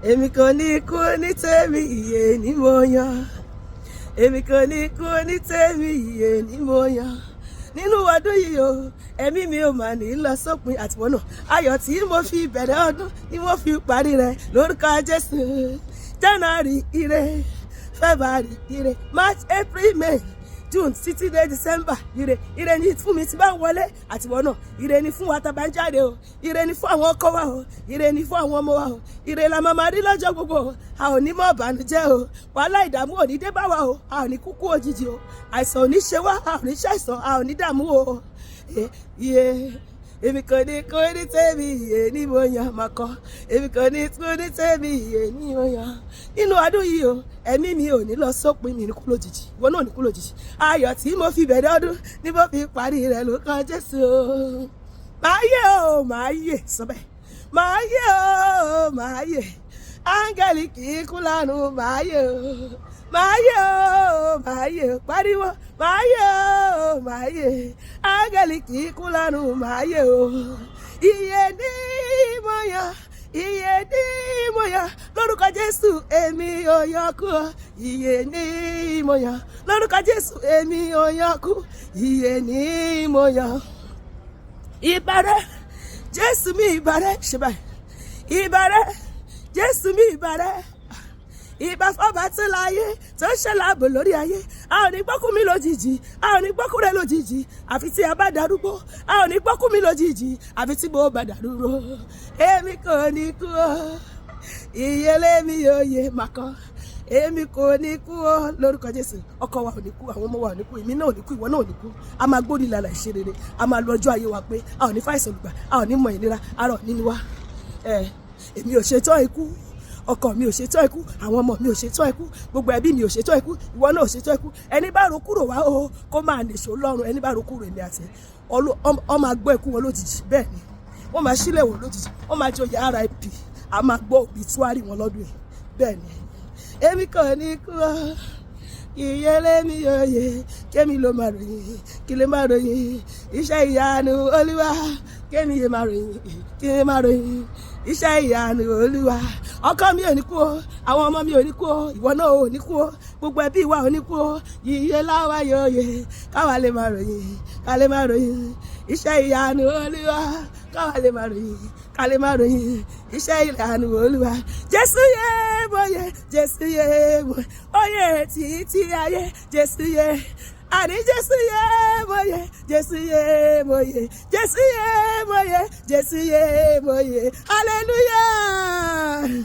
èmi kò ní kú ní tèmi, ìyè ni mo yàn. Èmi kò ní kú ní tèmi, ìyè ni mo yàn. Nínú ọdún yìí o, ẹ̀mí mi ò mà ní lọ sópin àtiwọ́n náà. Ayọ̀ tí mo fi bẹ̀rẹ̀ ọdún ni mo fi parí rẹ̀ lórúkọ Jésù. January ire, February ire, March, April, May, June títí dé December ire. Ire ni fún mi tí bá ń wọlé àtiwọ́n náà. Ire ni fún wa tá bá ń jáde o. Ire ni fún àwọn ọkọ wa o. Ire ni fún àwọn ọmọ wa o. Ire la máa rí lọ́jọ́ gbogbo o. A ò ní mọ̀ ìbànújẹ́ o. Wàhálà ìdààmú ò ní dé bá wa o. A ò ní kúkú òjijì o. Àìsàn ò ní ṣe wá. A ò ní ṣàìsàn. A ò ní dààmú o. Èmi kò ní kú ní tèmi, ìyè ni mo yàn máa kọ. Èmi kò ní kú ní tèmi, ìyè ni mo yàn. Nínú ọdún yìí o, ẹ̀mí mi ò ní lọ sópin, mi ní kú lójijì. Ìwọ náà ò ní kú lójijì. Ayọ̀ tí mo fi bẹ̀rẹ̀ ọdún ni mo fi parí rẹ̀ lórúkọ Jésù o. Màá yè o, màá yè sọ bẹ́ẹ̀. Màá yè o, màá yè. Áńgẹ́lì kì í kú lánàá, màá yè o. Màá yè o, màá yè o. Pariwo, màá yè o, màá yè. Áńgẹ́lì kì í kú lánàá, màá yè o. Ìyè ni mo yàn, ìyè ni mo yàn. Lórúkọ Jésù, èmi ò yàn kú o. Ìyè ni mo yàn. Lórúkọ Jésù, èmi ò yàn kú. Ìyè ni mo yàn. Ìbàrẹ̀, Jésù mi ìbàrẹ̀, ṣe báyìí. Ìbàrẹ̀, Jésù mi ìbàrẹ̀. Ìbà fọba tí láyé tó ṣe láàbò lórí ayé. A ò ní gbọ́kú mi lójijì, a ò ní gbọ́kú rẹ lójijì, àfi tí a bá darúgbó. A ò ní gbọ́kú mi lójijì, àfi tí mo bá dàrúgbó. Èmi kò ní kú o, ìyẹlé mi yóò yé màkọ. Èmi kò ní kú o, lórúkọ Jésù. Ọkọ wa ò ní kú, àwọn ọmọ wa ò ní kú, èmi náà ò ní kú, ìwọ náà ò ní kú. A máa gbórí ìlànà ìṣe rere, a máa lo ọjọ́ ayé wa pé a ò ní fàìsàn lùgbà, a ò ní mọ ìnira, ara ò ní ní wa. Èmi ò ṣetán ikú, ọkọ mi ò ṣetán ikú, àwọn ọmọ mi ò ṣetán ikú, gbogbo ẹbí mi ò ṣetán ikú, ìwọ náà ò ṣetán ikú. Ẹni bá ro kúrò wá o, kó máa nìṣó lọ́rùn. Ẹni bá ro kúrò èmi àti ọ máa gbọ́ ikú wọn lójijì. Bẹ́ẹ̀ ni wọ́n máa sílẹ̀ wọn lójijì, wọ́n máa joyè RIP, a máa gbọ́ obituary wọn lọ́dún yìí. Bẹ́ẹ̀ ni èmi kò ní kú o, ìyẹlé mi yóò yé, kémi ló máa ròyìn, kí lè máa ròyìn iṣẹ́ ìyanu Olúwa. Kémi yé máa ròyìn, kí lè máa ròyìn iṣẹ́ ìyanu Olúwa. Ọkọ mi ò ní kú o, àwọn ọmọ mi ò ní kú o, ìwọ náà ò ní kú o, gbogbo ẹbí wa ò ní kú o. Ìyè láwa yóò yé, káwa lè máa ròyìn, ká lè máa ròyìn iṣẹ́ ìyanu Olúwa. Káwa lè máa ròyìn, ká lè máa ròyìn iṣẹ́ ìyanu Olúwa. Jésù yé bóyè, Jésù yé bóyè, oyè títí ayé. Jésù yé, àní Jésù yé bóyè, Jésù yé bóyè, Jésù yé bóyè, Jésù yé bóyè. Hallelujah.